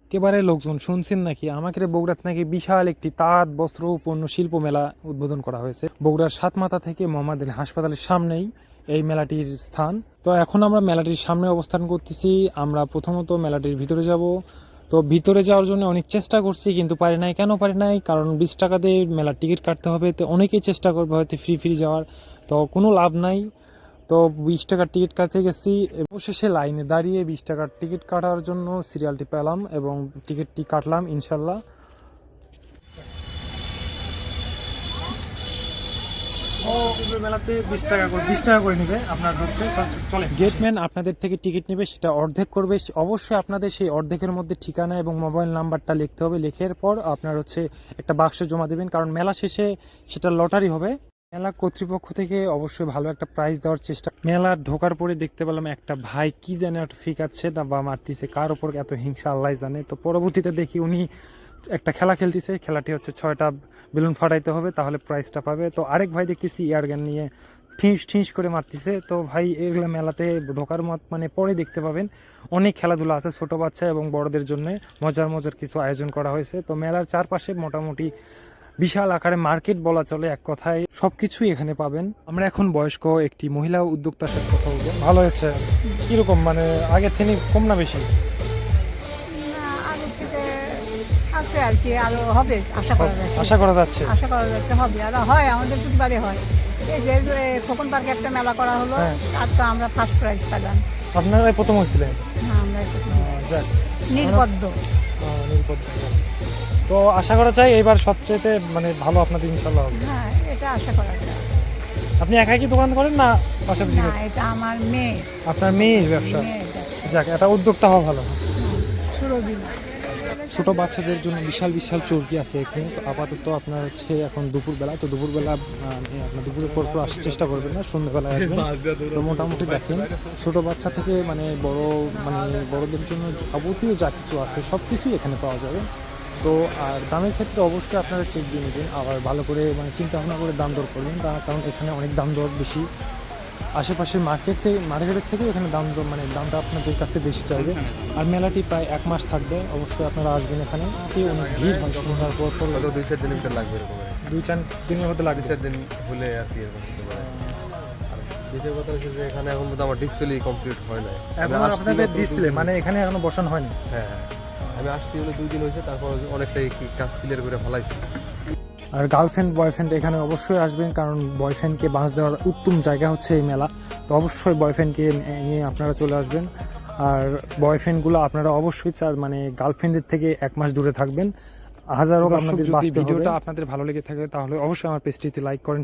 একেবারে লোকজন শুনছেন নাকি আমাদের বগুড়াত নাকি বিশাল একটি তাঁত বস্ত্র ও পণ্য শিল্প মেলা উদ্বোধন করা হয়েছে বগুড়ার সাতমাথা থেকে মোহাম্মদ আলী হাসপাতালের সামনেই এই মেলাটির স্থান। তো এখন আমরা মেলাটির সামনে অবস্থান করতেছি। আমরা প্রথমত মেলাটির ভিতরে যাব। তো ভিতরে যাওয়ার জন্য অনেক চেষ্টা করছি কিন্তু পারি নাই। কেন পারি নাই? কারণ 20 টাকা দিয়ে মেলার টিকিট কাটতে হবে। তো অনেকেই চেষ্টা করবে হয়তো ফ্রি ফ্রি যাওয়ার, তো কোনো লাভ নাই। তো 20 টাকার টিকিট কাটতে গেছি, অবশেষে লাইনে দাঁড়িয়ে 20 টাকার টিকিট কাটার জন্য সিরিয়ালটি পেলাম এবং টিকিটটি কাটলাম ইনশাল্লাহ। মেলাতে 20 টাকা করে নেবে আপনার ধরতে চলে। গেটম্যান আপনাদের থেকে টিকিট নেবে, সেটা অর্ধেক করবে। অবশ্যই আপনাদের সেই অর্ধেকের মধ্যে ঠিকানা এবং মোবাইল নাম্বারটা লিখতে হবে। লেখার পর আপনার হচ্ছে একটা বাক্সে জমা দেবেন, কারণ মেলা শেষে সেটা লটারি হবে। মেলা কর্তৃপক্ষ থেকে অবশ্যই ভালো একটা প্রাইজ দেওয়ার চেষ্টা। মেলা ঢোকার পরে দেখতে পেলাম একটা ভাই কি জানে একটা ফিকাচ্ছে না বা মারতিছে, কার ওপর এত হিংসা আল্লাহ জানে। তো পরবর্তীতে দেখি উনি একটা খেলা খেলতেছে। খেলাটি হচ্ছে 6টা বেলুন ফাটাইতে হবে, তাহলে প্রাইজটা পাবে। তো আরেক ভাই দেখতেছি এয়ার গান নিয়ে ঠিঁস ঠিঁস করে মারতেছে। তো ভাই এগুলো মেলাতে ঢোকার মত মানে পরে দেখতে পাবেন অনেক খেলাধুলা আছে ছোট বাচ্চা এবং বড়দের জন্য মজার মজার কিছু আয়োজন করা হয়েছে। তো মেলার চারপাশে মোটামুটি বিশাল আকারে মার্কেট বলা চলে, এক কথায় সবকিছুই এখানে পাবেন। আমরা এখন বয়স্ক একটি মহিলা উদ্যোক্তার সাথে কথা বলবো। ভালো হয়েছে কিরকম, মানে আগের থেকে কম না বেশি? না, আগের থেকে আছে আর কি, আরো হবে আশা করা যাচ্ছে। আশা করা যাচ্ছে। আশা করা যাচ্ছে হবে, আর হয় আমাদের প্রতিবারে হয়। এই যে খোকন পার্কে একটা মেলা করা হলো, হ্যাঁ। আর তো আমরা ফার্স্ট প্রাইজ পেলাম। আপনারাই প্রথম হয়েছিলেন? না, আমরা যাক, নীলপদ্ম। নিরাপদ। তো আশা করা যায় এবার সবচেয়ে মানে ভালো আপনাদের ইনশাল্লাহ হবে। হ্যাঁ, এটা আশা করা যায়। আপনি একাই কি দোকান করেন না পাশাপাশি? না, এটা আমার মেয়ে। আপনার মেয়ের ব্যবসা? মেয়ে এটা। যাক, এটা উদ্যোক্তা হওয়া ভালো। সুরভি। ছোট বাচ্চাদের জন্য বিশাল বিশাল চরকি আছে এখানে। তো আপাতত আপনার হচ্ছে এখন দুপুরবেলা, তো দুপুরবেলা আপনার দুপুরের পর পর আসার চেষ্টা করবেন না, সন্ধ্যাবেলায় আসবেন। তো মোটামুটি দেখেন ছোট বাচ্চা থেকে মানে বড়, মানে বড়দের জন্য যাবতীয় যা কিছু আছে সব কিছুই এখানে পাওয়া যাবে। তো আর দামের ক্ষেত্রে অবশ্যই আপনারা চেক দিয়ে নেবেন, আবার ভালো করে মানে চিন্তা ভাবনা করে দাম দর করবেন, কারণ এখানে অনেক দাম দর বেশি। আশেপাশের মার্কেটের থেকে এখানে দাম দর মানে দামটা আপনাদের কাছে বেশি চাইবে। আর মেলাটি প্রায় 1 মাস থাকবে, অবশ্যই আপনারা আসবেন। এখানে অনেক ভিড় হয় সন্ধ্যার পর পর। 2-4 দিন ভিতরে লাগবে এরকম। 2-4 দিনের মধ্যে লাগবে। 2-4 দিন হলে আর কি এরকম হতে পারে। আর দ্বিতীয় কথা হচ্ছে যে এখানে এখন কিন্তু আমার ডিসপ্লে কমপ্লিট হয় নাই। এখন আপনাদের ডিসপ্লে মানে এখানে এখনো বসানো হয়নি? হ্যাঁ, আমি আসছি হলো 2 দিন হয়েছে, তারপর অনেকটাই কাজ ক্লিয়ার করে ফেলাইছি। আর গার্লফ্রেন্ড বয়ফ্রেন্ড এখানে অবশ্যই আসবেন, কারণ বয়ফ্রেন্ডকে বাঁশ দেওয়ার উত্তম জায়গা হচ্ছে এই মেলা। তো অবশ্যই বয়ফ্রেন্ডকে নিয়ে আপনারা চলে আসবেন। আর বয়ফ্রেন্ডগুলো আপনারা অবশ্যই মানে গার্লফ্রেন্ডের থেকে 1 মাস দূরে থাকবেন। হাজার হোক আপনাদের বাঁচতে হবে। ভিডিওটা আপনাদের ভালো লেগে থাকে তাহলে অবশ্যই আমার পেজটিতে লাইক করেন।